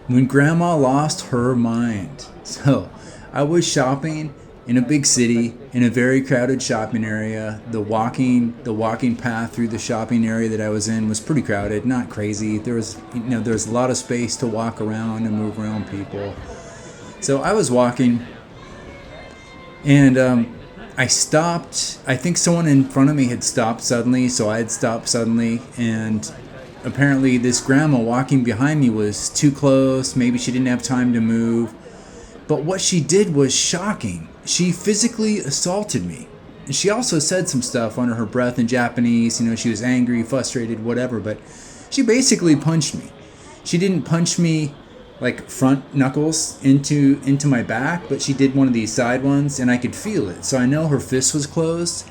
when grandma lost her mind. So I was shopping in a big city in a very crowded shopping area. The walking path through the shopping area that I was in was pretty crowded, not crazy. There was a lot of space to walk around and move around people. So I was walking, and I stopped. I think someone in front of me had stopped suddenly, so I had stopped suddenly, and apparently this grandma walking behind me was too close. Maybe she didn't have time to move. But what she did was shocking. She physically assaulted me. And she also said some stuff under her breath in Japanese. She was angry, frustrated, whatever, but she basically punched me. She didn't punch me like front knuckles into my back, but she did one of these side ones, and I could feel it. So I know her fist was closed.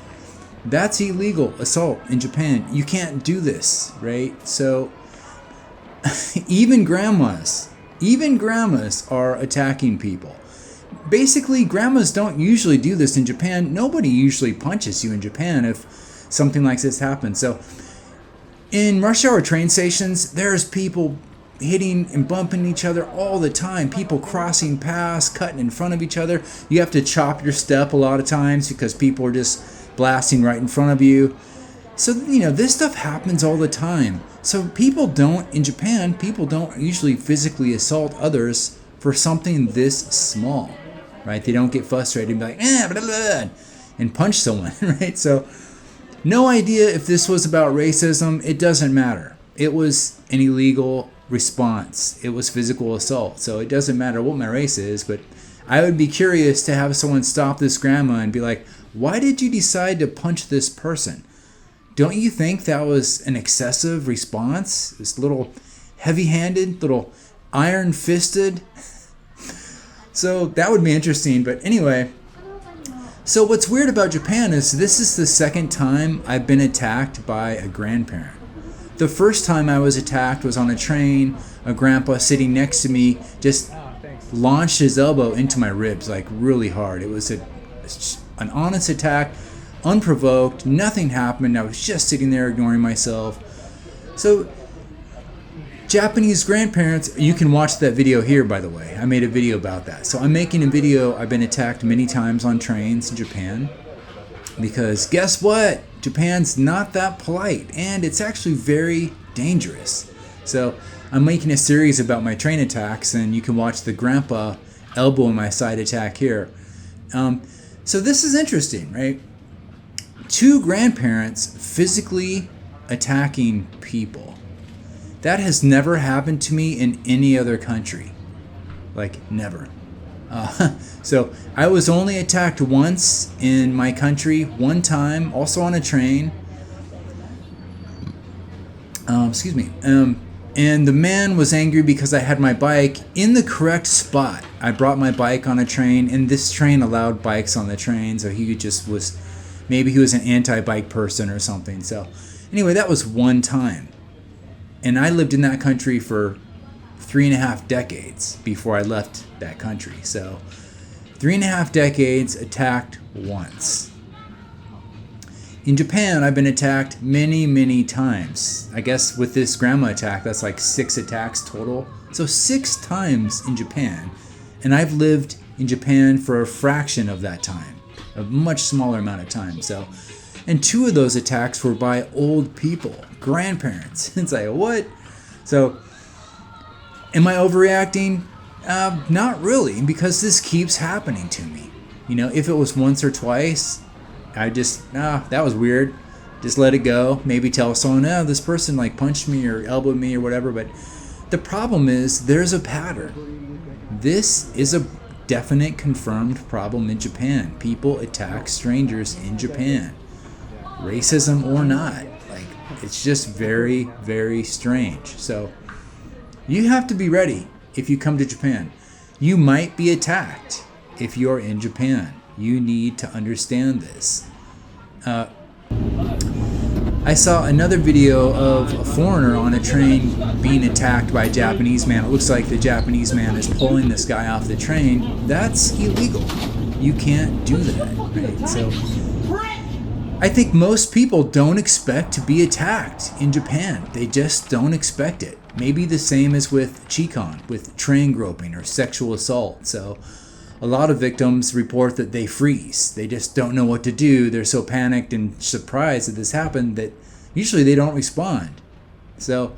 That's illegal assault in Japan. You can't do this, right? So even grandmas are attacking people. Basically, grandmas don't usually do this in Japan. Nobody usually punches you in Japan if something like this happens. So in rush hour train stations, there's people hitting and bumping each other all the time. People crossing paths, cutting in front of each other. You have to chop your step a lot of times because people are just blasting right in front of you. So, this stuff happens all the time. So in Japan, people don't usually physically assault others for something this small, right? They don't get frustrated and be like, blah, blah, blah, and punch someone, right? So no idea if this was about racism. It doesn't matter. It was an illegal response. It was physical assault. So it doesn't matter what my race is, but I would be curious to have someone stop this grandma and be like, why did you decide to punch this person? Don't you think that was an excessive response? This little heavy-handed, little iron-fisted? So that would be interesting. But anyway, so what's weird about Japan is this is the second time I've been attacked by a grandparent. The first time I was attacked was on a train. A grandpa sitting next to me just launched his elbow into my ribs like really hard. It was an honest attack, unprovoked, nothing happened. I was just sitting there ignoring myself. So Japanese grandparents, you can watch that video here, by the way. I made a video about that. So I'm making a video. I've been attacked many times on trains in Japan because guess what? Japan's not that polite, and it's actually very dangerous. So I'm making a series about my train attacks, and you can watch the grandpa elbow in my side attack here. So this is interesting, right? Two grandparents physically attacking people. That has never happened to me in any other country. Like, never. So I was only attacked once in my country, one time, also on a train. And the man was angry because I had my bike in the correct spot. I brought my bike on a train, and this train allowed bikes on the train, so maybe he was an anti-bike person or something. So anyway, that was one time. And I lived in that country for 3.5 decades before I left that country. So 3.5 decades, attacked once. In Japan, I've been attacked many, many times. I guess with this grandma attack, that's like 6 attacks total. So 6 times in Japan. And I've lived in Japan for a fraction of that time, a much smaller amount of time. So, and 2 of those attacks were by old people, grandparents. It's like, what? So, am I overreacting? Not really, because this keeps happening to me. If it was once or twice, I just, that was weird. Just let it go. Maybe tell someone, this person like punched me or elbowed me or whatever. But the problem is there's a pattern. This is a definite confirmed problem in Japan. People attack strangers in Japan. Racism or not. It's just very, very strange. So you have to be ready if you come to Japan. You might be attacked if you're in Japan. You need to understand this. I saw another video of a foreigner on a train being attacked by a Japanese man. It looks like the Japanese man is pulling this guy off the train. That's illegal. You can't do that, right? So I think most people don't expect to be attacked in Japan. They just don't expect it. Maybe the same as with Chikon, with train groping or sexual assault. So a lot of victims report that they freeze. They just don't know what to do. They're so panicked and surprised that this happened that usually they don't respond. So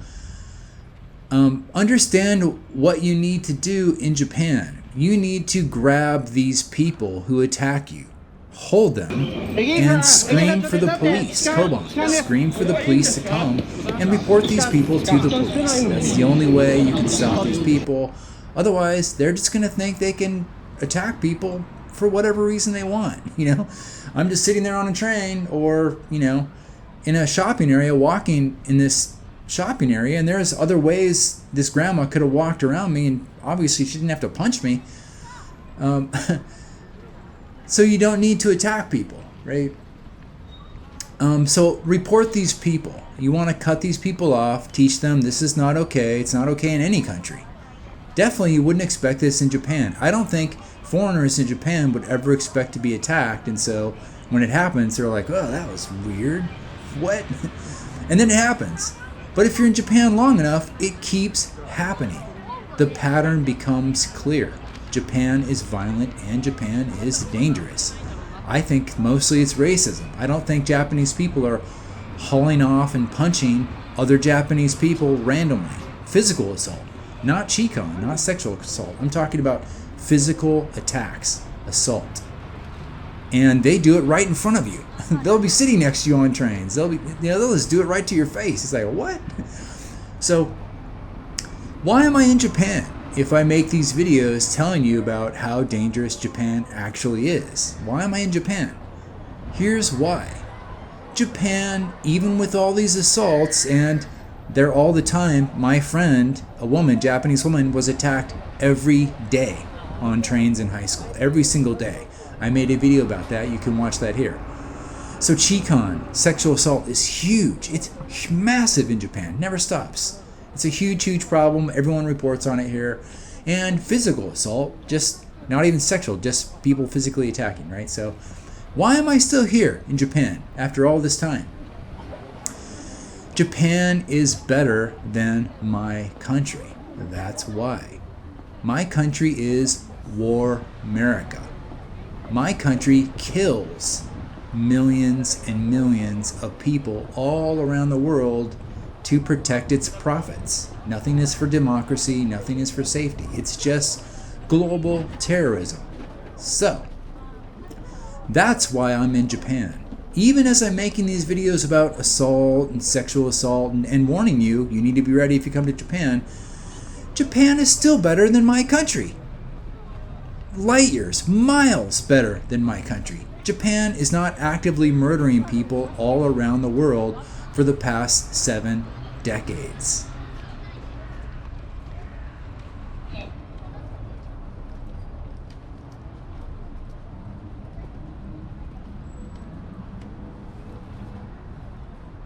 understand what you need to do in Japan. You need to grab these people who attack you, hold them, and scream for the police. Koban, scream for the police to come and report these people to the police. That's the only way you can stop these people. Otherwise, they're just going to think they can attack people for whatever reason they want. I'm just sitting there on a train or, in a shopping area, walking in this shopping area, and there's other ways this grandma could have walked around me, and obviously she didn't have to punch me. So you don't need to attack people, right? So report these people. You want to cut these people off, teach them this is not okay. It's not okay in any country. Definitely you wouldn't expect this in Japan. I don't think foreigners in Japan would ever expect to be attacked, and so when it happens, they're like, oh, that was weird. What? And then it happens. But if you're in Japan long enough, it keeps happening. The pattern becomes clear. Japan is violent and Japan is dangerous. I think mostly it's racism. I don't think Japanese people are hauling off and punching other Japanese people randomly. Physical assault, not chikon, not sexual assault. I'm talking about physical attacks, assault. And they do it right in front of you. They'll be sitting next to you on trains. They'll just do it right to your face. It's like, what? So, why am I in Japan if I make these videos telling you about how dangerous Japan actually is? Why am I in Japan? Here's why. Japan, even with all these assaults, and they're all the time, my friend, a woman, Japanese woman, was attacked every day on trains in high school. Every single day. I made a video about that. You can watch that here. So chikon, sexual assault, is huge. It's massive in Japan. Never stops. It's a huge, huge problem. Everyone reports on it here. And physical assault, just not even sexual, just people physically attacking, right? So why am I still here in Japan after all this time? Japan is better than my country. That's why. My country is War America. My country kills millions and millions of people all around the world to protect its profits. Nothing is for democracy, nothing is for safety. It's just global terrorism. So, that's why I'm in Japan. Even as I'm making these videos about assault and sexual assault and warning you, you need to be ready if you come to Japan, Japan is still better than my country. Light years, miles better than my country. Japan is not actively murdering people all around the world for the past 7 decades.